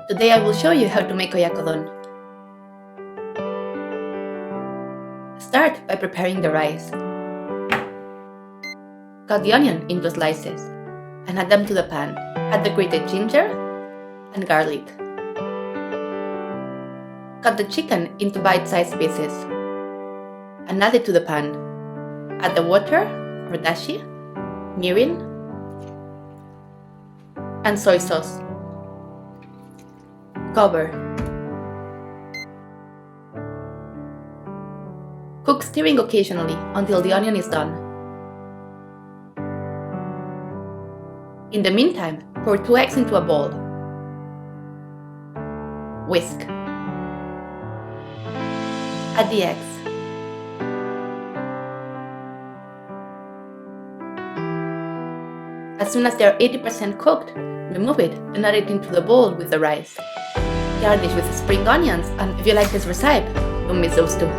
Today I will show you how to make oyakodon. Start by preparing the rice. Cut the onion into slices and add them to the pan. Add the grated ginger and garlic. Cut the chicken into bite-sized pieces and add it to the pan. Add the water or dashi, mirin, and soy sauce. Cover. Cook stirring occasionally until the onion is done. In the meantime, pour 2 eggs into a bowl. Whisk. Add the eggs. As soon as they are 80% cooked, remove it and add it into the bowl with the rice. Garnish with spring onions, and if you like this recipe, don't miss those too.